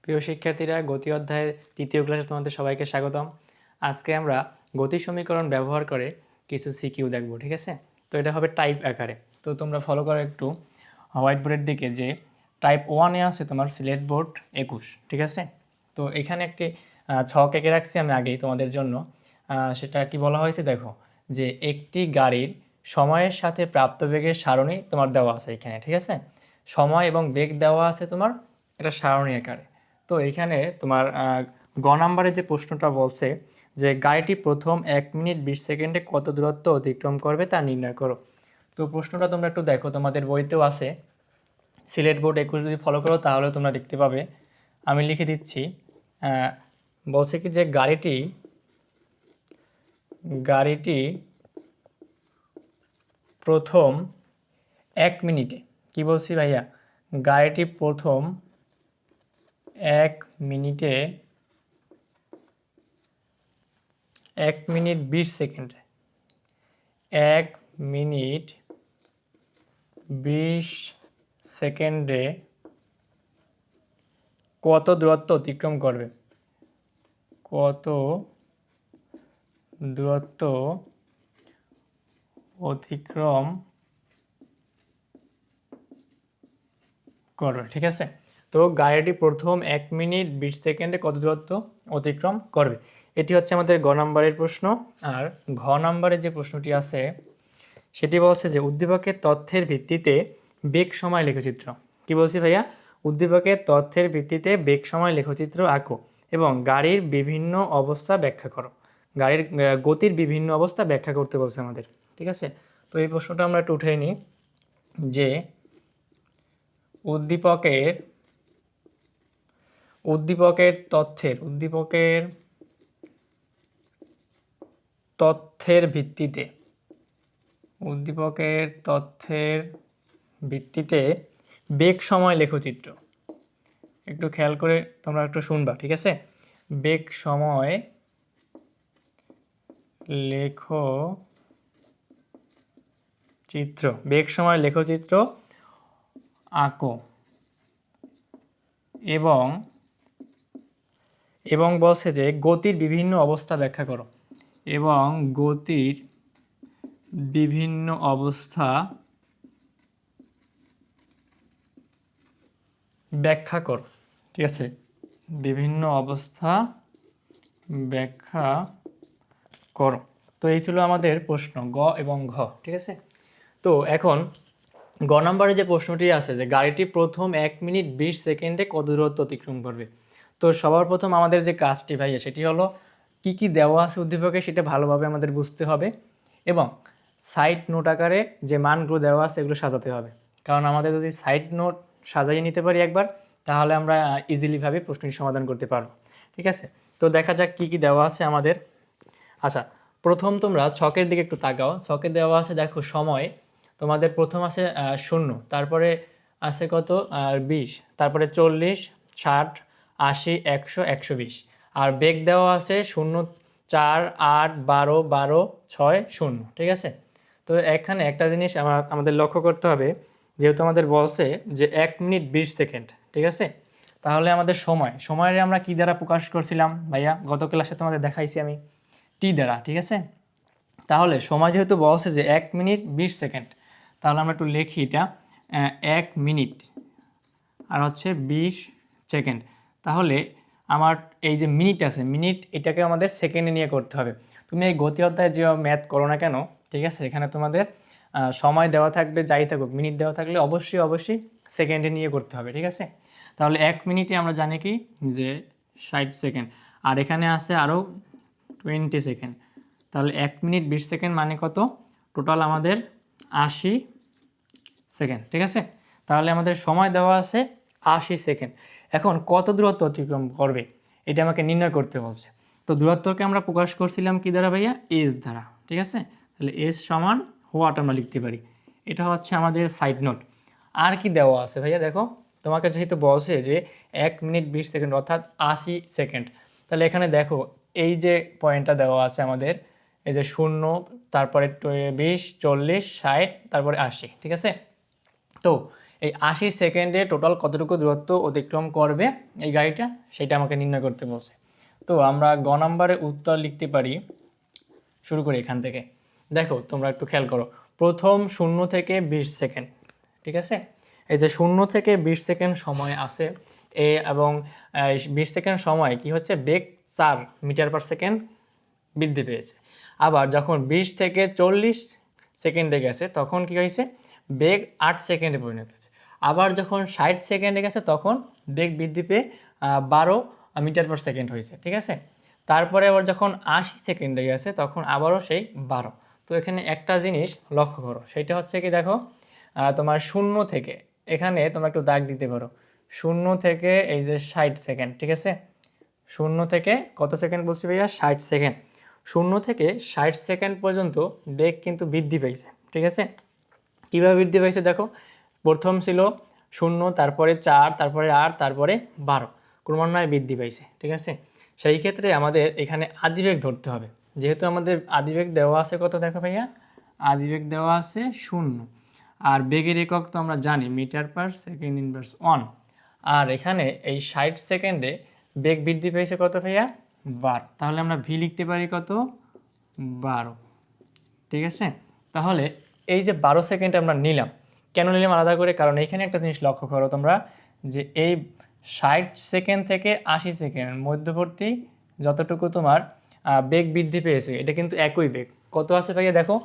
প্রিয় শিক্ষার্থীরা, গতি অধ্যায়ের তৃতীয় ক্লাসে তোমাদের সবাইকে স্বাগতম। আজকে আমরা গতি সমীকরণ ব্যবহার করে কিছু সিকিউ দেখব, ঠিক আছে? তো এটা হবে টাইপ আকারে। তো তোমরা ফলো করো একটু হোয়াইট বোর্ডের দিকে, যে টাইপ 1-এ আছে তোমার সিলেট বোর্ড 21, ঠিক আছে? তো এখানে একটি ছক এঁকে রাখছি আমি আগেই তোমাদের জন্য। সেটা কি বলা হয়েছে দেখো, যে একটি গাড়ির সময়ের সাথে প্রাপ্ত বেগের সারণী তোমার দেওয়া আছে এখানে, ঠিক আছে? সময় এবং বেগ দেওয়া আছে তোমার এটা সারণী আকারে। তো এইখানে তোমার গ নাম্বারে যে প্রশ্নটা বলছে যে গাড়িটি প্রথম 1 মিনিট 20 সেকেন্ডে কত দূরত্ব অতিক্রম করবে তা নির্ণয় করো। তো প্রশ্নটা তোমরা একটু দেখো, তোমাদের বইতেও আছে, সিলেট বোর্ড 21 যদি ফলো করো তাহলে তোমরা দেখতে পাবে। আমি লিখে দিচ্ছি। বলছে কি যে গাড়িটি প্রথম 1 মিনিটে, কি বলছি ভাইয়া, গাড়িটি প্রথম 1 মিনিটে 1 মিনিট 20 সেকেন্ডে 1 মিনিট 20 সেকেন্ডে কত দূরত্ব অতিক্রম করবে, কত দূরত্ব অতিক্রম করবে, ঠিক আছে? তো গাড়িটি প্রথম 1 মিনিট 20 সেকেন্ডে কত দূরত্ব অতিক্রম করবে, এটি হচ্ছে আমাদের গ নাম্বারের প্রশ্ন। আর ঘ নাম্বারে যে প্রশ্নটি আছে সেটি বলছে যে উদ্দীপকের তথ্যের ভিত্তিতে বেগ সময় লেখচিত্র। কি বলছি ভাইয়া? উদ্দীপকের তথ্যের ভিত্তিতে বেগ সময় লেখচিত্র আঁকো এবং গাড়ির বিভিন্ন অবস্থা ব্যাখ্যা করো। গাড়ির গতির বিভিন্ন অবস্থা ব্যাখ্যা করতে বলছে আমাদের, ঠিক আছে? তো এই প্রশ্নটা আমরা একটু উঠে নিই, যে উদ্দীপকের তথ্যের ভিত্তিতে বেগ সময় লেখচিত্র। একটু খেয়াল করে তোমরা একটু শুনবা, ঠিক আছে? বেগ সময় লেখচিত্র আঁকো এবং বলছে যে গতির বিভিন্ন অবস্থা ব্যাখ্যা করো, এবং গতির বিভিন্ন অবস্থা ব্যাখ্যা করো, ঠিক আছে? বিভিন্ন অবস্থা ব্যাখ্যা করো। তো এই ছিল আমাদের প্রশ্ন গ এবং ঘ, ঠিক আছে? তো এখন গ নম্বরে যে প্রশ্নটি আছে যে গাড়িটি প্রথম 1 মিনিট 20 সেকেন্ডে কত দূরত্ব অতিক্রম করবে। তো সবার প্রথম আমাদের যে কাজটি ভাইয়া সেটি হলো কি কি দেওয়া আছে উদ্দীপকে সেটা ভালোভাবে আমাদের বুঝতে হবে, এবং সাইড নোট আকারে যে মানগুলো দেওয়া আছে এগুলো সাজাতে হবে। কারণ আমাদের যদি সাইড নোট সাজাইয়ে নিতে পারি একবার, তাহলে আমরা ইজিলিভাবে প্রশ্নটি সমাধান করতে পারবো, ঠিক আছে? তো দেখা যাক কি কি দেওয়া আছে আমাদের। আচ্ছা, প্রথম তোমরা ছকের দিকে একটু তাকাও। ছকে দেওয়া আছে দেখো সময় তোমাদের প্রথম আছে 0, তারপরে আছে কত 20, তারপরে 40, 60, 80, 100, 120, আর বেগ দেওয়া আছে 0, 4, 8, 12, 12, 6, 0, ঠিক আছে? তো এখানে একটা জিনিস আমাদের লক্ষ্য করতে হবে, যেহেতু আমাদের বলছে যে 1 মিনিট 20 সেকেন্ড, ঠিক আছে? তাহলে আমাদের সময়ের আমরা কি দ্বারা প্রকাশ করছিলাম ভাইয়া? গত ক্লাসে তোমাদের দেখাইছি আমি টি দ্বারা, ঠিক আছে? তাহলে সময় যেহেতু বলছে যে 1 মিনিট 20 সেকেন্ড, তাহলে আমরা একটু লিখি এটা 1 মিনিট আর হচ্ছে 20 সেকেন্ড। তাহলে আমার এই যে মিনিট আছে, মিনিট এটাকে আমাদের সেকেন্ডে নিয়ে করতে হবে। তুমি এই গতি অধ্যায়ে যে ম্যাথ করো না কেন, ঠিক আছে, এখানে তোমাদের সময় দেওয়া থাকবে যাই থাকুক, মিনিট দেওয়া থাকলে অবশ্যই সেকেন্ডে নিয়ে করতে হবে, ঠিক আছে? তাহলে 1 মিনিটে আমরা জানি কি যে 60 সেকেন্ড, আর এখানে আছে আরও 20 সেকেন্ড। তাহলে 1 মিনিট 20 সেকেন্ড মানে কত? টোটাল আমাদের 80 সেকেন্ড, ঠিক আছে? তাহলে আমাদের সময় দেওয়া আছে 80 সেকেন্ড। এখন কত দূরত্ব অতিক্রম করবে এটা আমাকে নির্ণয় করতে বলছে। তো দূরত্বকে আমরা প্রকাশ করছিলাম কি দ্বারা ভাইয়া? এস দ্বারা, ঠিক আছে? তাহলে এস সমান হোয়াট আমরা লিখতে পারি। এটা হচ্ছে আমাদের সাইড নোট। আর কি দেওয়া আছে ভাইয়া? দেখো, তোমাকে যেহেতু বলছে যে 1 মিনিট 20 সেকেন্ড অর্থাৎ 80 সেকেন্ড, তাহলে এখানে দেখো এই যে পয়েন্টটা দেওয়া আছে আমাদের, এই যে 0, তারপরে 20, 40, 60, তারপরে 80, ঠিক আছে? তো এই 80 সেকেন্ডে টোটাল কতটুকু দূরত্ব অতিক্রম করবে এই গাড়িটা, সেটা আমাকে নির্ণয় করতে বলছে। তো আমরা গ নাম্বারে উত্তর লিখতে পারি, শুরু করি এখান থেকে। দেখো তোমরা একটু খেয়াল করো, প্রথম 0 থেকে 20 সেকেন্ড, ঠিক আছে? এই যে 0 থেকে 20 সেকেন্ড সময় আছে এবং 20 সেকেন্ড সময় কি হচ্ছে, বেগ 4 মিটার পার সেকেন্ড বৃদ্ধি পেয়েছে। আবার যখন 20 থেকে 40 সেকেন্ডে গেছে তখন কি হয়েছে, বেগ 8 সেকেন্ডে পরিণত হয়েছে। আবার যখন 60 সেকেন্ডে গেছে তখন বেগ বৃদ্ধি পেয়ে 12 মিটার পার সেকেন্ড হয়েছে, ঠিক আছে? তারপরে আবার যখন 80 সেকেন্ডে গেছে তখন আবারও সেই 12। তো এখানে একটা জিনিস লক্ষ্য করো, সেটা হচ্ছে কি দেখো, তোমার 0 থেকে, এখানে তোমরা একটু দাগ দিতে পারো, 0 থেকে এই যে 60 সেকেন্ড, ঠিক আছে? 0 থেকে কত সেকেন্ড বলছি ভাইয়া, 60 সেকেন্ড। 0 থেকে 60 সেকেন্ড পর্যন্ত বেগ কিন্তু বৃদ্ধি পেয়েছে, ঠিক আছে? কীভাবে বৃদ্ধি পেয়েছে দেখো, প্রথম ছিল 0, তারপরে 4, তারপরে 8, তারপরে 12, ক্রমান্বয়ে বৃদ্ধি পাইছে, ঠিক আছে? সেই ক্ষেত্রে আমাদের এখানে আদিবেগ ধরতে হবে। যেহেতু আমাদের আদিবেগ দেওয়া আছে কত দেখো ভাইয়া, আদিবেগ দেওয়া আছে 0, আর বেগের একক তো আমরা জানি মিটার পার সেকেন্ড ইনভার্স 1। আর এখানে এই 60 সেকেন্ডে বেগ বৃদ্ধি পেয়েছে কত ভাইয়া, 12। তাহলে আমরা ভি লিখতে পারি কত, 12, ঠিক আছে? তাহলে এই যে 12 সেকেন্ড আমরা নিলাম, কেন নিলাম আলাদা করে, কারণ এইখানে একটা জিনিস লক্ষ্য করো তোমরা, যে এই 60 সেকেন্ড থেকে 80 সেকেন্ড মধ্যবর্তী যতটুকু তোমার বেগ বৃদ্ধি পেয়েছে এটা কিন্তু একই বেগ। কত আছে ভাইয়া দেখো,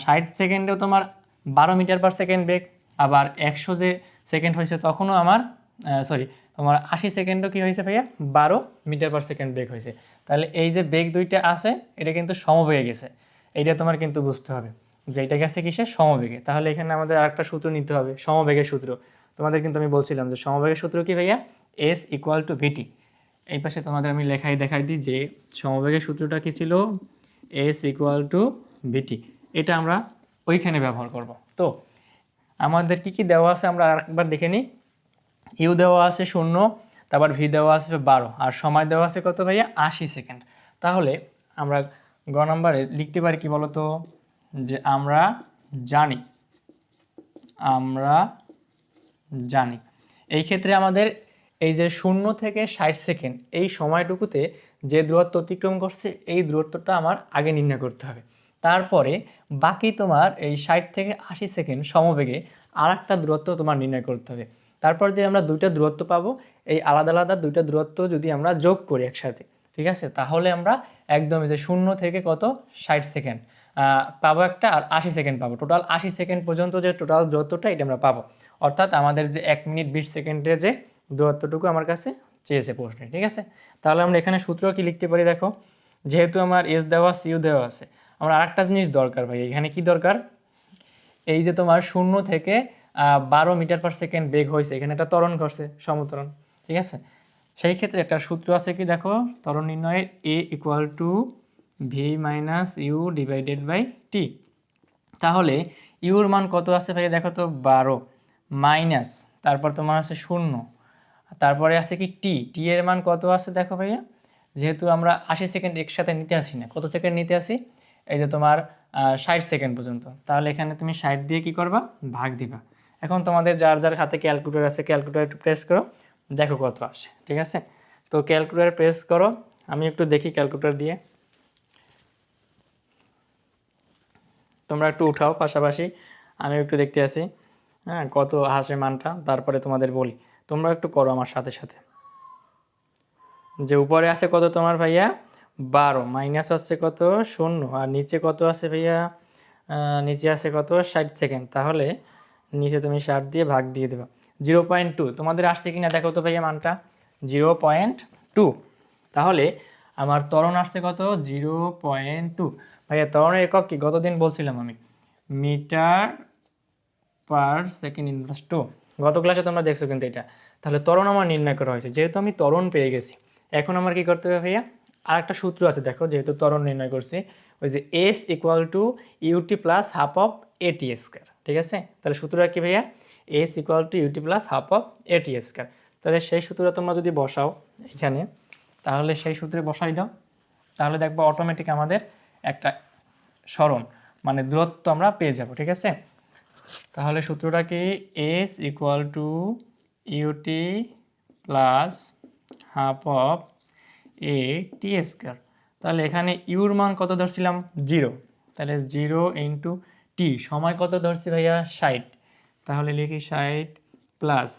60 সেকেন্ডেও তোমার 12 মিটার পার সেকেন্ড বেগ, আবার 100 যে সেকেন্ড হয়েছে তখনও আমার তোমার 80 সেকেন্ডও কী হয়েছে ভাইয়া, 12 মিটার পার সেকেন্ড বেগ হয়েছে। তাহলে এই যে বেগ দুইটা আছে এটা কিন্তু সমবেগে গেছে, এইটা তোমার কিন্তু বুঝতে হবে যে এটা গেছে কিসে, সমবেগে। তাহলে এখানে আমাদের আরেকটা সূত্র নিতে হবে, সমবেগের সূত্র। তোমাদের কিন্তু আমি বলছিলাম যে সমবেগের সূত্র কি ভাইয়া, এস ইকুয়াল টু ভিটি। এই পাশে তোমাদের আমি দেখাই দিই যে সমবেগের সূত্রটা কি ছিল, এস ইকুয়াল টু ভিটি। এটা আমরা ওইখানে ব্যবহার করব। তো আমাদের কি কি দেওয়া আছে আমরা আরেকবার দেখে নিই। ইউ দেওয়া আছে 0, তারপর ভি দেওয়া আছে 12, আর সময় দেওয়া আছে কত ভাইয়া, 80 সেকেন্ড। তাহলে আমরা গ নম্বরে লিখতে পারি কি বলতো, যে আমরা জানি, এই ক্ষেত্রে আমাদের এই যে 0 থেকে 60 সেকেন্ড এই সময়টুকুতে যে দূরত্ব অতিক্রম করছে এই দূরত্বটা আমার আগে নির্ণয় করতে হবে। তারপরে বাকি তোমার এই 60 থেকে 80 সেকেন্ড সমবেগে আর একটা দূরত্ব তোমার নির্ণয় করতে হবে। তারপর যে আমরা দুইটা দূরত্ব পাবো, এই আলাদা আলাদা দুইটা দূরত্ব যদি আমরা যোগ করি একসাথে, ঠিক আছে, তাহলে আমরা একদম যে 0 থেকে কত 60 সেকেন্ড পাবো একটা, আর 80 সেকেন্ড পাবো, টোটাল 80 সেকেন্ড পর্যন্ত যে টোটাল দূরত্বটা এটা আমরা পাবো। অর্থাৎ আমাদের যে 1 মিনিট 20 সেকেন্ডের যে দূরত্বটুকু আমার কাছে চেয়েছে প্রশ্নে, ঠিক আছে? তাহলে আমরা এখানে সূত্র কি লিখতে পারি দেখো, যেহেতু আমার এস দেওয়া সিউ দেওয়া আছে, আমার আরেকটা জিনিস দরকার ভাই, এখানে কি দরকার, এই যে তোমার 0 থেকে 12 মিটার পার সেকেন্ড বেগ হয়েছে, এখানে একটা ত্বরণ ঘটছে, সমত্বরণ, ঠিক আছে? সেই ক্ষেত্রে একটা সূত্র আছে কি দেখো, ত্বরণ নির্ণয়ের A equal to V minus U divided by T. তাহলে ইউর মান কত আছে ভাই দেখো তো, 12 মাইনাস, তারপর তোমার আছে 0, তারপরে আছে কি টি এর মান কত আছে দেখো ভাইয়া, যেহেতু আমরা 80 সেকেন্ড একসাথে নিতে আসি না, কত সেকেন্ড নিতে আসি, এই যে তোমার 60 সেকেন্ড পর্যন্ত। তাহলে এখানে তুমি 60 দিয়ে কি করবা, ভাগ দিবা। এখন তোমাদের যার যার হাতে ক্যালকুলেটর আছে ক্যালকুলেটর একটু প্রেস করো, দেখো কত আসে, ঠিক আছে? তো ক্যালকুলেটর প্রেস করো, আমি একটু দেখি ক্যালকুলেটর দিয়ে, তোমরা একটু উঠাও পাশাপাশি, আমি একটু দেখতে আসি, হ্যাঁ কত আসে মানটা, তারপরে তোমাদের বলি, তোমরা একটু করো আমার সাথে সাথে। যে উপরে আছে কত তোমার ভাইয়া, 12 মাইনাস হচ্ছে কত 0, আর নিচে কত আছে ভাইয়া, নিচে আছে কত 60 সেকেন্ড। তাহলে নিচে তুমি 60 দিয়ে ভাগ দিয়ে দেবা, 0.2 তোমাদের আসছে কিনা দেখো তো ভাইয়া মানটা, 0.2। তাহলে আমার ত্বরণ আসছে কত, 0.2। ভাইয়া ত্বরণের একক কি, গতদিন বলছিলাম আমি, মিটার পার সেকেন্ড ইনভার্স 2, গত ক্লাসে তোমরা দেখছো কিন্তু এটা। তাহলে ত্বরণ আমার নির্ণয় করা হয়েছে, যেহেতু আমি ত্বরণ পেয়ে গেছি, এখন আমার কি করতে হবে ভাইয়া, আর একটা সূত্র আছে দেখো, যেহেতু ত্বরণ নির্ণয় করছি, ওই যে S equal to UT plus half of AT square, ঠিক আছে? তাহলে সূত্রটা কি ভাইয়া, S equal to UT plus half of AT square. তাহলে সেই সূত্রটা তোমরা যদি বসাও এখানে, তাহলে সেই সূত্রে বসাই দাও, তাহলে দেখবো অটোমেটিক আমাদের একটা সরণ মানে দূরত্ব আমরা পেয়ে যাব, ঠিক আছে? তাহলে সূত্রটা কি, S equal to UT plus half of A T square. তাহলে এখানে ইউর মান কত ধরছিলাম, 0, তাহলে 0 ইন্টু টি, সময় কত ধরছি ভাইয়া 60, তাহলে লিখি 60 প্লাস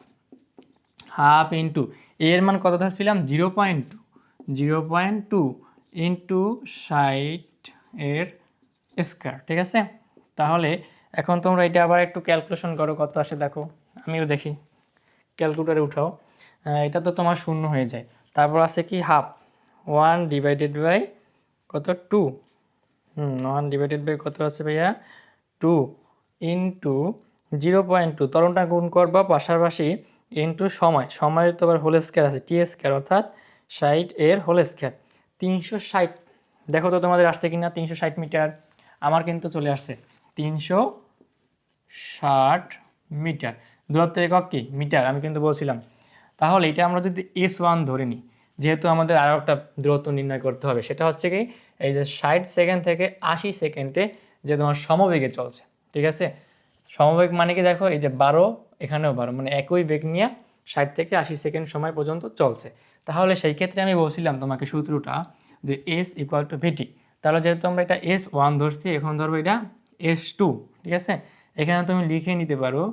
হাফ ইন্টু এর মান কত ধরছিলাম 0.2 ইন্টু 60 এর স্কোয়ার। ঠিক আছে, তাহলে এখন তোমরা এটা আবার একটু ক্যালকুলেশন করো কত আসে দেখো, আমিও দেখি, ক্যালকুলেটারে উঠাও। এটা তো তোমার শূন্য হয়ে যায়, তারপর আছে কি হাফ, 1 ডিভাইডেড বাই কত 2, 1 ডিভাইডেড বাই কত আছে ভাইয়া 2 ইন্টু 0.2, তরণটা গুণ করবা পাশাপাশি ইন্টু সময়ের তো আবার হোল স্কোয়ার আছে টি স্কোয়ার, অর্থাৎ 60 এর হোল স্কোয়ার, 360। দেখো তো তোমাদের আসছে কি না 360 মিটার, আমার কিন্তু চলে আসছে 360 মিটার। দূরত্বের একক কি মিটার, আমি কিন্তু বলছিলাম। তাহলে এটা আমরা যদি S1 ধরে নিই, যেহেতু আমাদের আরও একটা দূরত্ব নির্ণয় করতে হবে, সেটা হচ্ছে কি এই যে 60 সেকেন্ড থেকে 80 সেকেন্ডে যে তোমার সমবেগে চলছে। ঠিক আছে, সমবেগ মানে কি দেখো এই যে 12, এখানেও 12, মানে একই বেগ নিয়ে 60 থেকে 80 সেকেন্ড সময় পর্যন্ত চলছে। তাহলে সেই ক্ষেত্রে আমি বলছিলাম তোমাকে সূত্রটা যে এস ইকুয়াল টু ভিটি। তাহলে যেহেতু আমরা এটা S1 ধরছি, এখন ধরবো এটা S2। ঠিক আছে, এখানে তুমি লিখে নিতে পারো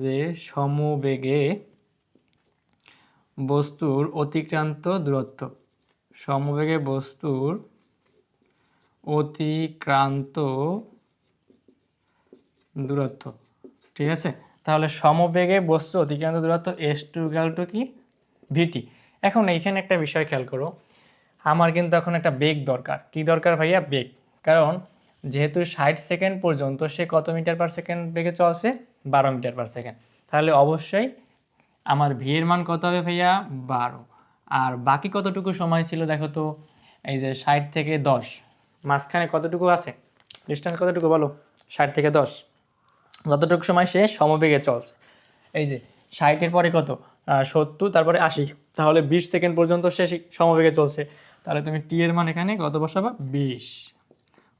যে সমবেগে বস্তুর অতিক্রান্ত দূরত্ব, সমবেগে বস্তুর অতিক্রান্ত দূরত্ব। ঠিক আছে, তাহলে সমবেগে বস্তু অতিক্রান্ত দূরত্ব S2 ইকুয়াল টু কি ভিটি। এখন এইখানে একটা বিষয় খেয়াল করো, আমার কিন্তু এখন একটা বেগ দরকার। কি দরকার ভাইয়া, বেগ। কারণ যেহেতু 60 সেকেন্ড পর্যন্ত সে কত মিটার পার সেকেন্ড বেগে চলছে, 12 মিটার পার সেকেন্ড, তাহলে অবশ্যই আমার ভি এর মান কত হবে ভাইয়া 12। আর বাকি কতটুকু সময় ছিল দেখো তো, এই যে 60 থেকে 10, মাঝখানে কতটুকু আছে, ডিস্টেন্স কতটুকু বলো, 60 থেকে 10, যতটুকু সময় সে সমবেগে চলছে। এই যে 60-এর পরে কত 70, তারপরে 80, তাহলে 20 সেকেন্ড পর্যন্ত সে সমবেগে চলছে। তাহলে তুমি টি এর মান এখানে কত বসাবা 20।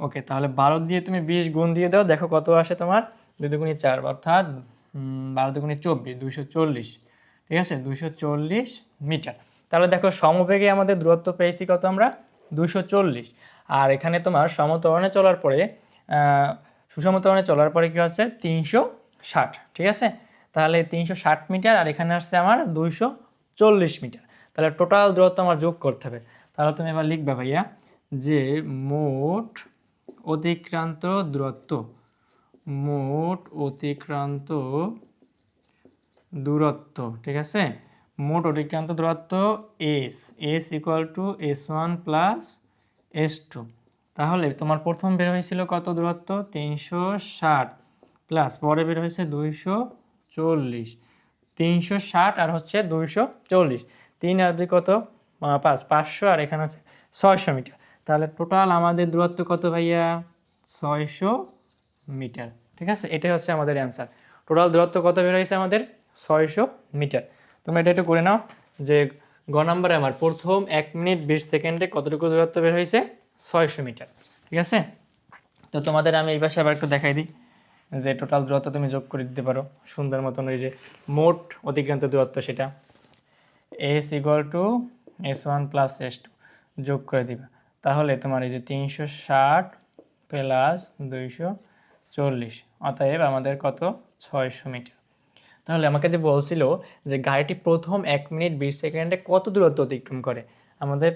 ওকে, তাহলে 12 দিয়ে তুমি 20 গুণ দিয়ে দাও, দেখো কত আসে তোমার 2 দুগুণে 4, অর্থাৎ 12 দুগুণে 24, 240। ঠিক আছে, 240 মিটার। তাহলে দেখো সমবেগে আমাদের দূরত্ব পেয়েছি কত আমরা 240। আর এখানে তোমার সমত্বরণে চলার পরে সুষমত্বরণে চলার পরে কী হচ্ছে 360। ঠিক আছে, তাহলে 360 মিটার আর এখানে আসছে আমার 240 মিটার। তাহলে টোটাল দূরত্ব আমার যোগ করতে হবে। তাহলে তুমি এবার লিখবে ভাইয়া যে মোট অতিক্রান্ত দূরত্ব, মোট অতিক্রান্ত দূরত্ব। ঠিক আছে, মোট অতিক্রান্ত দূরত্ব S equal two S1 plus S2। তাহলে তোমার প্রথম বের হয়েছিল কত দূরত্ব 360, প্লাস পরে বের হয়েছে 240, 360 আর হচ্ছে 240, 3 আর 2 কত 5, 500, আর এখানে হচ্ছে 600 মিটার। তাহলে টোটাল আমাদের দূরত্ব কত ভাইয়া 600 মিটার। ঠিক আছে, এটাই হচ্ছে আমাদের অ্যান্সার। টোটাল দূরত্ব কত বের হয়েছে আমাদের 600 মিটার। তোমরা এটা একটু করে নাও যে গ নাম্বারে আমার প্রথম 1 মিনিট 20 সেকেন্ডে কতটুকু দূরত্ব বের হয়েছে 600 মিটার। ঠিক আছে, তো তোমাদের আমি এই পাশে আবার একটু দেখাই দিই যে টোটাল দূরত্ব তুমি যোগ করে দিতে পারো সুন্দর মতন, ওই যে মোট অতিক্রান্ত দূরত্ব সেটা S equal two S1 plus S2 যোগ করে দিবা। তাহলে তোমার এই যে 360 প্লাস 240, অতএব আমাদের কত 600 মিটার। তাহলে আমাকে যে বলছিল যে গাড়িটি প্রথম 1 মিনিট 20 সেকেন্ডে কত দূরত্ব অতিক্রম করে, আমাদের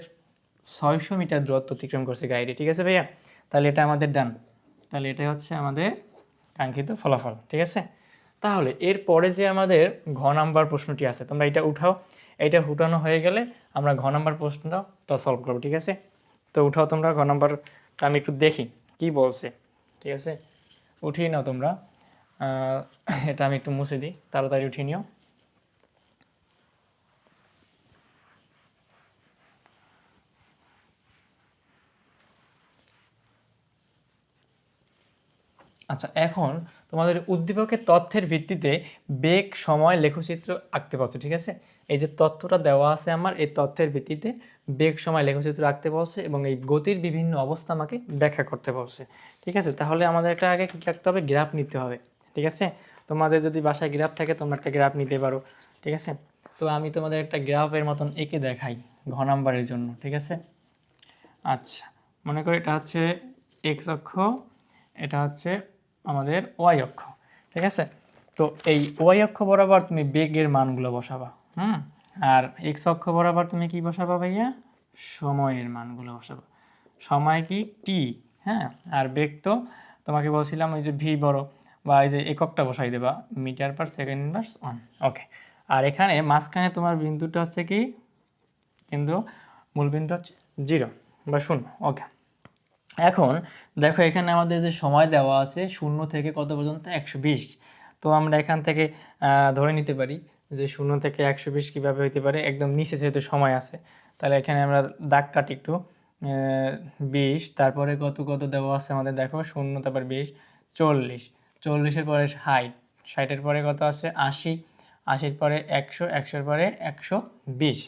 600 মিটার দূরত্ব অতিক্রম করছে গাড়িটি। ঠিক আছে ভাইয়া, তাহলে এটা আমাদের ডান, তাহলে এটাই হচ্ছে আমাদের কাঙ্ক্ষিত ফলাফল। ঠিক আছে, তাহলে এরপরে যে আমাদের ঘ নাম্বার প্রশ্নটি আছে তোমরা এটা উঠাও, এইটা উঠানো হয়ে গেলে আমরা ঘ নাম্বার প্রশ্নটা সলভ করবো। ঠিক আছে, তো উঠাও তোমরা ঘ নাম্বারটা, আমি একটু দেখি কি বলছে। ঠিক আছে, উঠিয়ে নাও তোমরা, এটা আমি একটু মুছে দিই, তাড়াতাড়ি উঠিয়ে নিও। আচ্ছা, এখন তোমাদের উদ্দীপকের তথ্যের ভিত্তিতে বেগ সময় লেখচিত্র আঁকতে বলছে। ঠিক আছে, এই যে তথ্যটা দেওয়া আছে আমার, এই তথ্যের ভিত্তিতে বেগ সময় লেখচিত্র আঁকতে বলছে এবং এই গতির বিভিন্ন অবস্থা আমাকে ব্যাখ্যা করতে বলছে। ঠিক আছে, তাহলে আমাদের একটা আগে কী আঁকতে হবে, গ্রাফ নিতে হবে। ঠিক আছে। তোমাদের যদি বাসায় গ্রাফ থাকে তোমরা একটা গ্রাফ নিতে পারো, ঠিক আছে। তো আমি তোমাদের একটা গ্রাফের মতন এঁকে দেখাই ঘ নাম্বারের জন্য, ঠিক আছে। আচ্ছা, মনে করি এটা হচ্ছে এক্স অক্ষ, এটা হচ্ছে আমাদের ওয়াই অক্ষ, ঠিক আছে। তো এই ওয়াই অক্ষ বরাবর তুমি বেগের মানগুলো বসাবা, আর এক্স অক্ষ বরাবর তুমি কি বসাবা ভাইয়া? সময়ের মানগুলো বসাবা। সময় কি? টি, হ্যাঁ। আর বেগ তো তোমাকে বলছিলাম ওই যে ভি বড় বা এই যে এককটা বসাই দেবা, মিটার পার সেকেন্ড ইনভার্স 1, ওকে। আর এখানে মাঝখানে তোমার বিন্দুটা হচ্ছে কি, কিন্তু মূলবিন্দু হচ্ছে 0 বা 0, ওকে। এখন দেখো এখানে আমাদের যে সময় দেওয়া আছে 0 থেকে কত পর্যন্ত? 120। তো আমরা এখান থেকে ধরে নিতে পারি যে 0 থেকে 120 কীভাবে হইতে পারে, একদম নিচে যেহেতু সময় আছে, তাহলে এখানে আমরা দাগ কাটি একটু। 20, তারপরে কত কত দেওয়া আছে আমাদের, দেখো 0, তারপর 20, 40, 40-এর পরে 60, 60-এর পরে কত আছে? 80, 80-এর পরে 100, 100-এর পরে 120,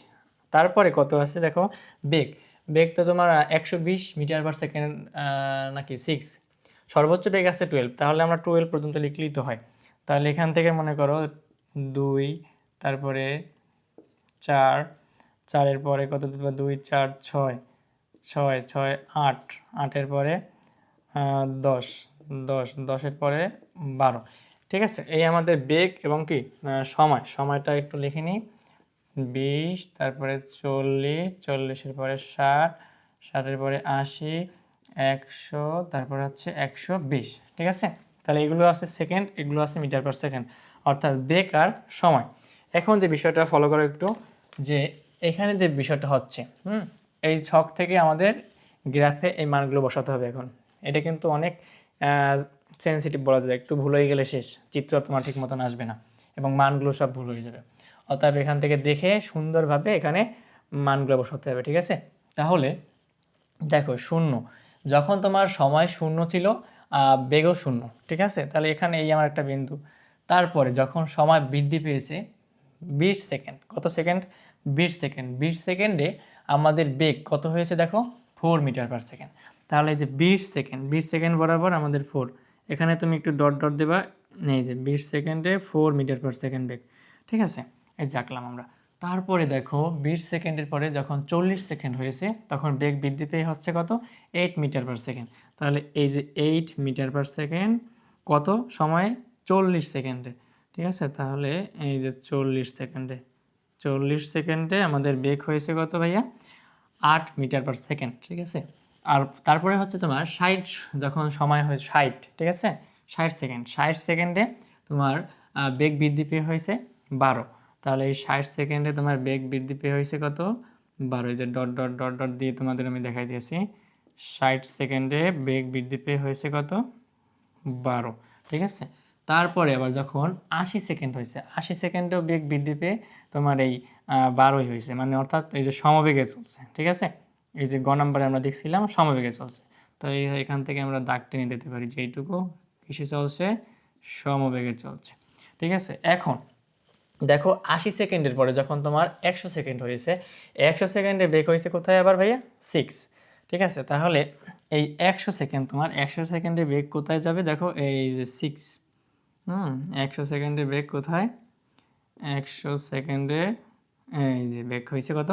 তারপরে কত আছে দেখো? বেগ। বেগ তো তোমার 120 মিটার পার সেকেন্ড নাকি 6, সর্বোচ্চ বেগ আছে 12, তাহলে আমরা 12 পর্যন্ত লিখলেই তো হয়। তাহলে এখান থেকে মনে করো 2, তারপরে 4, 4-এর পরে কত দেবো? 2, 4, 6, 6, 6, 8, 8-এর পরে 10, 10, 10-এর পরে 12, ঠিক আছে। এই আমাদের বেগ এবং কি সময়টা একটু লিখে নিই। 20, তারপরে 40, 40-এর পরে 60, 60-এর পরে 80, 100, তারপরে হচ্ছে 120, ঠিক আছে। তাহলে এগুলো আছে সেকেন্ড, এগুলো আছে মিটার পার সেকেন্ড, অর্থাৎ বেগ আর সময়। এখন যে বিষয়টা ফলো করো একটু, যে এখানে যে বিষয়টা হচ্ছে, এই ছক থেকে আমাদের গ্রাফে এই মানগুলো বসাতে হবে। এখন এটা কিন্তু অনেক সেন্সিটিভ বলা যায়, একটু ভুল হয়ে গেলে শেষ, চিত্র তোমার ঠিক মতন আসবে না এবং মানগুলো সব ভুল হয়ে যাবে। অতএব এখান থেকে দেখে সুন্দরভাবে এখানে মানগুলো বসাতে হবে, ঠিক আছে। তাহলে দেখো 0, যখন তোমার সময় 0 ছিল, বেগও 0, ঠিক আছে। তাহলে এখানে এই আমার একটা বিন্দু। তারপরে যখন সময় বৃদ্ধি পেয়েছে 20 সেকেন্ড, কত সেকেন্ড? 20 সেকেন্ড, 20 সেকেন্ডে আমাদের বেগ কত হয়েছে দেখো? 4 মিটার পার সেকেন্ড। তাহলে এই যে 20 সেকেন্ড, 20 সেকেন্ড বরাবর আমাদের 4, এখানে তুমি একটু ডট ডট দেবা, এই যে 20 সেকেন্ডে 4 মিটার পার সেকেন্ড বেগ, ঠিক আছে। এই যে আঁকলাম আমরা। তারপরে দেখো 20 সেকেন্ডের পরে যখন 40 সেকেন্ড হয়েছে, তখন বেগ বৃদ্ধি পেয়ে হচ্ছে কত? 8 মিটার পার সেকেন্ড। তাহলে এই যে 8 মিটার পার সেকেন্ড কত সময়ে? 40 সেকেন্ডে, ঠিক আছে। তাহলে এই যে 40 সেকেন্ডে, 40 সেকেন্ডে আমাদের বেগ হয়েছে কত ভাইয়া? 8 মিটার পার সেকেন্ড, ঠিক আছে। আর তারপরে হচ্ছে তোমার 60, যখন সময় হয় 60, ঠিক আছে, 60 সেকেন্ড, 60 সেকেন্ডে তোমার বেগ বৃদ্ধি পেয়ে হয়েছে 12। তাহলে এই 60 সেকেন্ডে তোমার বেগ বৃদ্ধি পেয়ে হয়েছে কত? 12। এই যে ডট ডট ডট ডট দিয়ে তোমাদের আমি দেখাই দিয়েছি, 60 সেকেন্ডে বেগ বৃদ্ধি পেয়ে হয়েছে কত? 12, ঠিক আছে। তারপরে আবার যখন 80 সেকেন্ড হয়েছে, 80 সেকেন্ডেও বেগ বৃদ্ধি পেয়ে তোমার এই 12ই হয়েছে, মানে অর্থাৎ এই যে সমবেগে চলছে, ঠিক আছে। এই যে গ নাম্বারে আমরা দেখছিলাম সমবেগে চলছে, তো এখান থেকে আমরা দাগ টেনে দিতে পারি যে এইটুকু কিসে চলছে? সমবেগে চলছে, ঠিক আছে। এখন দেখো 80 সেকেন্ডের পরে যখন তোমার 100 সেকেন্ড হয়েছে, 100 সেকেন্ডে বেগ হয়েছে কোথায় আবার ভাইয়া? 6, ঠিক আছে। তাহলে এই 100 সেকেন্ড, তোমার 100 সেকেন্ডে বেগ কোথায় যাবে দেখো? এই যে 6, 100 সেকেন্ডে বেগ কোথায়? 100 সেকেন্ডে এই যে বেগ হয়েছে কত?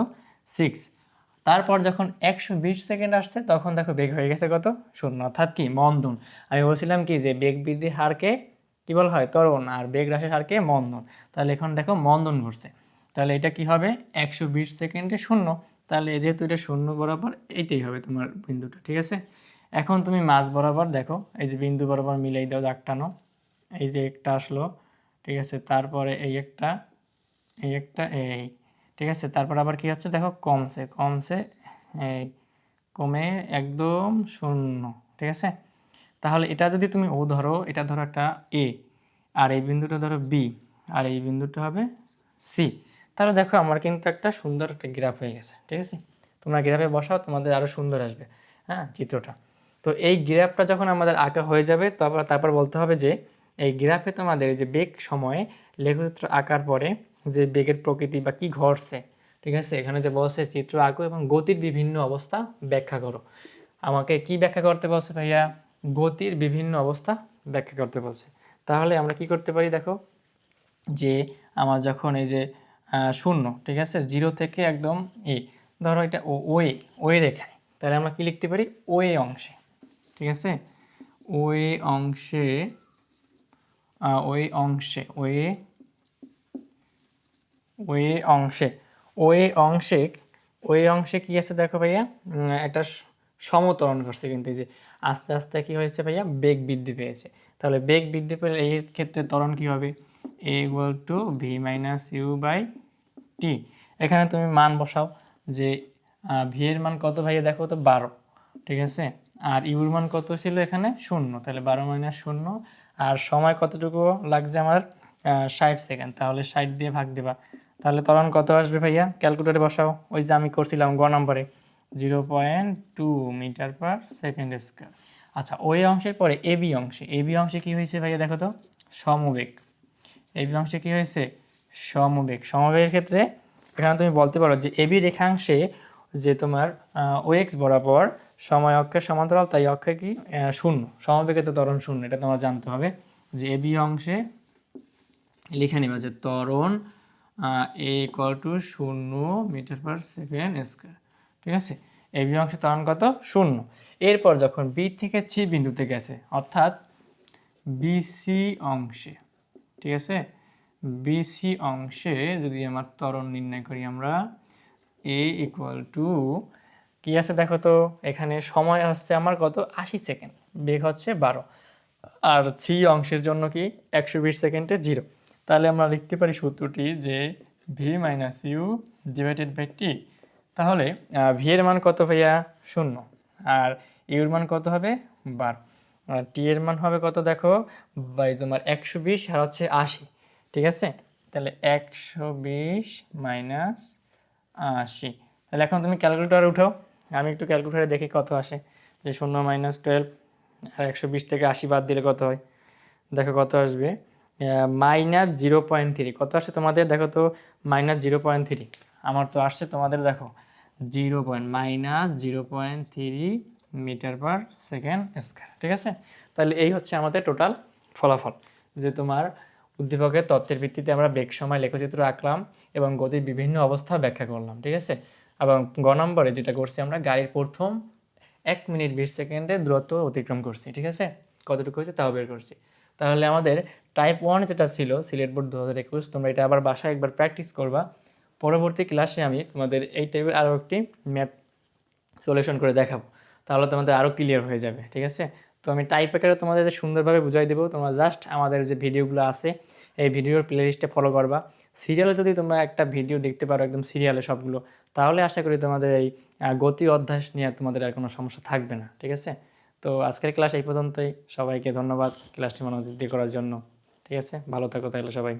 6। তারপর যখন 120 সেকেন্ড আসছে, তখন দেখো বেগ হয়ে গেছে কত? 0, অর্থাৎ কি? মন্দন। আমি বলছিলাম কি যে বেগ বৃদ্ধির হারকে কী বলা হয়? ত্বরণ, আর বেগ হ্রাসের হারকে মন্দন। তাহলে এখন দেখো মন্দন ঘটছে। তাহলে এটা কি হবে? 120 সেকেন্ডে 0, তাহলে যেহেতু এটা 0 বরাবর, এইটাই হবে তোমার বিন্দুটা, ঠিক আছে। এখন তুমি মাঝ বরাবর দেখো, এই যে বিন্দু বরাবর মিলাই দাও, দাগ টানো, এই যে একটা আসলো, ঠিক আছে। তারপরে এই একটা, এই একটা, এই, ঠিক আছে। তারপর আবার কি হচ্ছে দেখো? কমছে, কমছে, এই কমে একদম 0, ঠিক আছে। তাহলে এটা যদি তুমি ও ধরো, এটা ধরো একটা এ, আর এই বিন্দুটা ধরো বি, আর এই বিন্দুটা হবে সি, তাহলে দেখো আমার কিন্তু একটা সুন্দর একটা গ্রাফ হয়ে গেছে, ঠিক আছে। তোমরা গ্রাফে বসাও, তোমাদের আরও সুন্দর আসবে, হ্যাঁ, চিত্রটা। তো এই গ্রাফটা যখন আমাদের আঁকা হয়ে যাবে, তারপর বলতে হবে যে এই গ্রাফে তোমাদের যে বেগ সময়ে লেখচিত্র আঁকার পরে যে বেগের প্রকৃতি বা কী ঘটছে, ঠিক আছে, এখানে যে বলছে চিত্র আঁকো এবং গতির বিভিন্ন অবস্থা ব্যাখ্যা করো। আমাকে কি ব্যাখ্যা করতে বলছে ভাইয়া? গতির বিভিন্ন অবস্থা ব্যাখ্যা করতে বলছে। তাহলে আমরা কি করতে পারি দেখো, যে আমার যখন এই যে শূন্য, ঠিক আছে, 0 থেকে একদম ধরো এটা ওয়ে ওয়ে রেখায়, তাহলে আমরা কি লিখতে পারি, ওয়ে অংশে, ঠিক আছে, ওয়ে অংশে ওয়ে অংশে ওয়ে ওয়ে অংশে ওয়ে অংশে ওয়ে অংশে কি আছে দেখো ভাইয়া, একটা সমত্বরণ করছে, কিন্তু এই যে আস্তে আস্তে কি হয়েছে ভাইয়া, বেগ বৃদ্ধি পেয়েছে। তাহলে বেগ বৃদ্ধি পেলে এই ক্ষেত্রে ত্বরণ কি হবে, a equal to V minus U by T. এখানে তুমি মান বসাও, যে ভি এর মান কত ভাইয়া দেখো তো 12, ঠিক আছে, আর ইউর মান কত ছিল এখানে 0, তাহলে 12 মাইনাস 0, আর সময় কতটুকু লাগছে আমার 60 সেকেন্ড, তাহলে 60 দিয়ে ভাগ দেবা, তাহলে ত্বরণ কত আসবে ভাইয়া, ক্যালকুলেটরে বসাও, ওই যে আমি করছিলাম গ নম্বরে 0.2 মিটার পার সেকেন্ড স্কয়ার। আচ্ছা, ওই অংশের পরে এবি অংশে কি হয়েছে ভাইয়া দেখো তো, সমবেগ। এবি অংশে কি হয়েছে, সমবেগের ক্ষেত্রে এখানে তুমি বলতে পারো যে এবি রেখাংশে যে তোমার ওএক্স বরাবর সময় অক্ষের সমান্তরাল, তাই অক্ষে কি 0, সমবেগে তো ত্বরণ 0, এটা তোমার জানতে হবে, যে এবি অংশে লিখে নিবা যে ত্বরণ A equal to 0 metre per second square, ঠিক আছে। এবি অংশে ত্বরণ কত, 0। এরপর যখন বি থেকে সি বিন্দুতে গেছে, অর্থাৎ বিসি অংশে, ঠিক আছে, বিসি অংশে যদি আমার ত্বরণ নির্ণয় করি আমরা, এ ইকুয়াল টু কি আছে দেখো তো, এখানে সময় হচ্ছে আমার কত, 80 সেকেন্ড, বেগ হচ্ছে 12, আর সি অংশের জন্য কি 120 সেকেন্ডে 0। তাহলে আমরা লিখতে পারি সূত্রটি যে V minus U divided by T. তাহলে ভি এর মান কত ভাইয়া, 0, আর ইউর মান কত হবে 12, আর টি এর মান হবে কত দেখো ভাই তোমার 120 আর হচ্ছে 80, ঠিক আছে। তাহলে 120 মাইনাস 80, তাহলে এখন তুমি ক্যালকুলেটরে উঠাও, আমি একটু ক্যালকুলেটরে দেখি কত আসে, যে 0 মাইনাস 12 আর 120 থেকে 80 বাদ দিলে কত হয়, দেখো কত আসবে, -0.3। কত আসে তোমাদের দেখো তো, -0.3, আমার তো আসছে, তোমাদের দেখো 0.-0.3 মিটার পার সেকেন্ড স্কয়ার, ঠিক আছে। তাহলে এই হচ্ছে আমাদের টোটাল ফলাফল, যে তোমার উদ্দীপকের তথ্যের ভিত্তিতে আমরা বেগ সময় লেখচিত্র আঁকলাম এবং গতির বিভিন্ন অবস্থা ব্যাখ্যা করলাম, ঠিক আছে। এবং গ নম্বরে যেটা করছি আমরা, গাড়ির প্রথম 1 মিনিট 20 সেকেন্ডে দূরত্ব অতিক্রম করছি, ঠিক আছে, কতটুকু হয়েছে তাও বের করছি। তাহলে আমাদের টাইপ 1 যেটা ছিল সিলেট বোর্ড 2021, তোমরা এটা আবার বাসায় একবার প্র্যাকটিস করবা। পরবর্তী ক্লাসে আমি তোমাদের এই টাইপের আরও একটি ম্যাপ সলিউশন করে দেখাবো, তাহলে তোমাদের আরও ক্লিয়ার হয়ে যাবে, ঠিক আছে। তো আমি টাইপ আকারে তোমাদের সুন্দরভাবে বুঝাই দেবো, তোমরা জাস্ট আমাদের যে ভিডিওগুলো আছে এই ভিডিওর প্লেলিস্টে ফলো করবা। সিরিয়ালে যদি তোমরা একটা ভিডিও দেখতে পারো একদম সিরিয়ালে সবগুলো, তাহলে আশা করি তোমাদের এই গতি অধ্যায় নিয়ে তোমাদের আর কোনো সমস্যা থাকবে না, ঠিক আছে। তো আজকের ক্লাস এই পর্যন্তই, সবাইকে ধন্যবাদ ক্লাসটি মনোযোগ দিয়ে করার জন্য, ঠিক আছে, ভালো থাকো তাহলে সবাই।